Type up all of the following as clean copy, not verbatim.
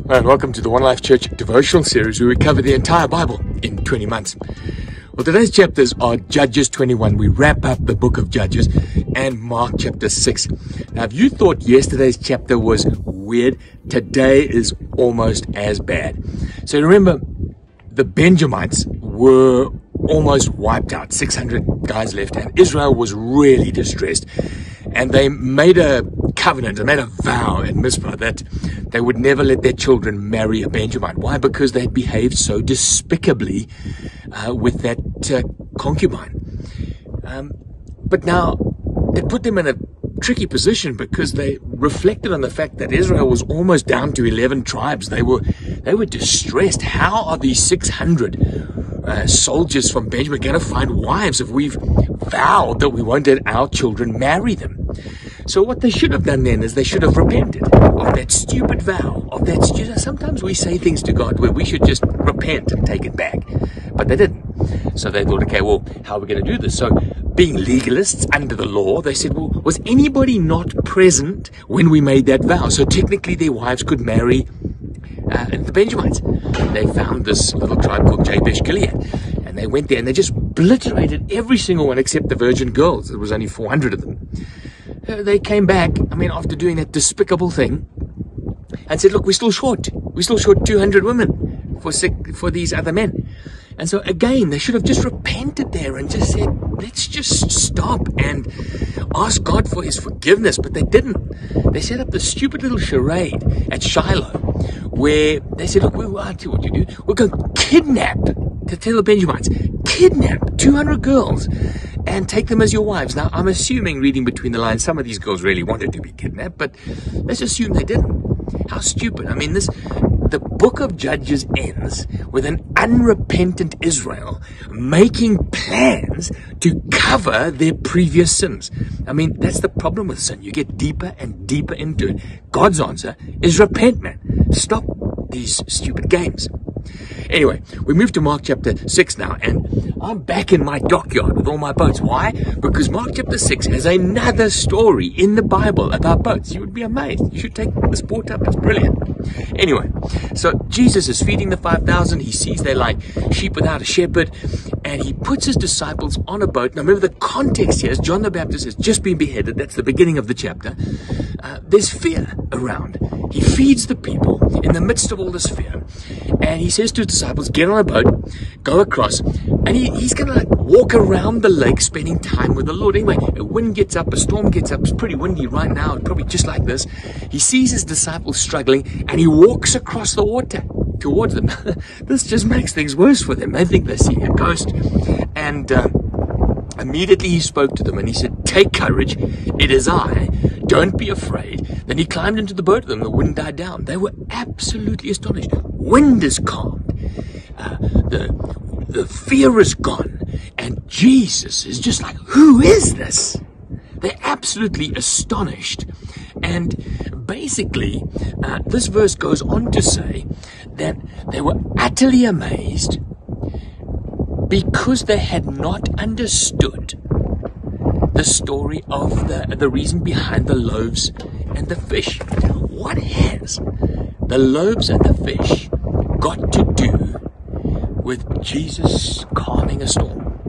And welcome to the One Life Church devotional series where we cover the entire Bible in 20 months. Well, today's chapters are Judges 21. We wrap up the book of Judges and Mark chapter 6. Now, if you thought yesterday's chapter was weird, today is almost as bad. So remember, the Benjamites were almost wiped out. 600 guys left, and Israel was really distressed. And they made a covenant, they made a vow at Mizpah that they would never let their children marry a Benjamite. Why? Because they had behaved so despicably with that concubine. But now it put them in a tricky position because they reflected on the fact that Israel was almost down to 11 tribes. They were distressed. How are these 600 soldiers from Benjamin going to find wives if we've vowed that we won't let our children marry them? So what they should have done then is they should have repented of that stupid vow, of that sometimes we say things to God where we should just repent and take it back, but they didn't. So they thought, okay, well, how are we going to do this? So being legalists under the law, they said, well, was anybody not present when we made that vow? So technically their wives could marry the Benjamites. They found this little tribe called Jabesh Gilead, and they went there and they just obliterated every single one except the virgin girls. There was only 400 of them. They came back, after doing that despicable thing, and said, look, we're still short 200 women for these other men. And so again, they should have just repented there and just said, let's just stop and ask God for his forgiveness. But they didn't. They set up this stupid little charade at Shiloh where they said, look, I'll tell you what you do. We're going to kidnap, to tell the Benjamites, kidnap 200 girls and take them as your wives. Now, I'm assuming, reading between the lines, some of these girls really wanted to be kidnapped, but let's assume they didn't. How stupid. The book of Judges ends with an unrepentant Israel making plans to cover their previous sins. That's the problem with sin. You get deeper and deeper into it. God's answer is repent, man. Stop these stupid games. Anyway, we move to Mark chapter 6 now, and I'm back in my dockyard with all my boats. Why? Because Mark chapter 6 has another story in the Bible about boats. You would be amazed. You should take the sport up. It's brilliant. Anyway, so Jesus is feeding the 5,000. He sees they're like sheep without a shepherd, and he puts his disciples on a boat. Now remember, the context here is John the Baptist has just been beheaded. That's the beginning of the chapter. There's fear around. He feeds the people in the midst of all this fear, and he says to his disciples, get on a boat, go across, and he's going to walk around the lake spending time with the Lord. Anyway, a wind gets up, a storm gets up. It's pretty windy right now, probably just like this. He sees his disciples struggling, and he walks across the water towards them. This just makes things worse for them. They think they're seeing a ghost. And immediately he spoke to them, and he said, take courage, it is I, don't be afraid. Then he climbed into the boat with them. The wind died down. They were absolutely astonished. Wind is calmed. The fear is gone. And Jesus is just like, who is this? They're absolutely astonished. And basically, this verse goes on to say that they were utterly amazed because they had not understood the story of the reason behind the loaves and the fish. What has the loaves and the fish got to do with Jesus calming a storm?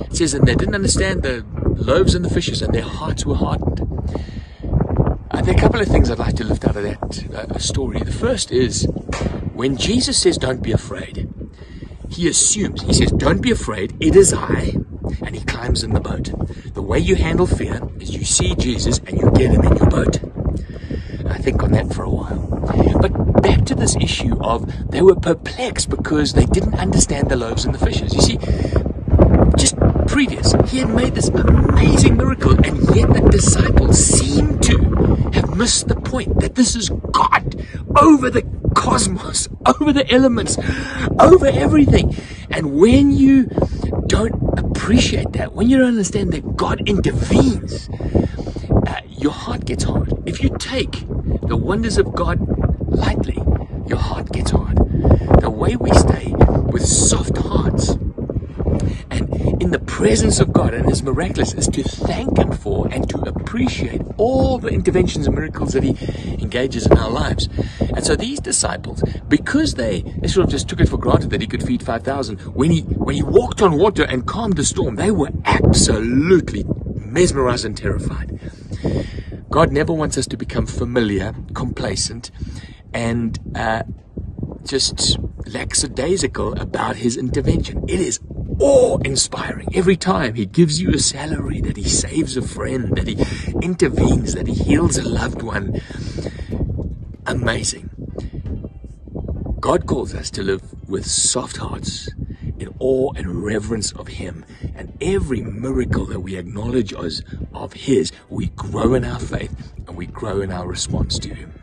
It says that they didn't understand the loaves and the fishes, and their hearts were hardened. There are a couple of things I'd like to lift out of that story. The first is, when Jesus says, don't be afraid, he assumes, he says, don't be afraid, it is I, and he climbs in the boat. The way you handle fear is you see Jesus and you get him in your boat. I think on that for a while. But back to this issue of they were perplexed because they didn't understand the loaves and the fishes. You see, just previous, he had made this amazing miracle, and yet the disciples seem to have missed the point that this is God over the cosmos, over the elements, over everything. And when you don't appreciate that, when you don't understand that God intervenes, your heart gets hard. If you take the wonders of God lightly, your heart gets hard. The way we stay with soft hearts and in the presence of God and His miraculous is to thank Him for and to appreciate all the interventions and miracles that He engages in our lives. And so these disciples, because they sort of just took it for granted that He could feed 5,000, when he walked on water and calmed the storm, they were absolutely mesmerized and terrified. God never wants us to become familiar, complacent, and just lackadaisical about His intervention. It is awe-inspiring. Every time He gives you a salary, that He saves a friend, that He intervenes, that He heals a loved one. Amazing. God calls us to live with soft hearts, in awe and reverence of Him. And every miracle that we acknowledge as of His, we grow in our faith and we grow in our response to Him.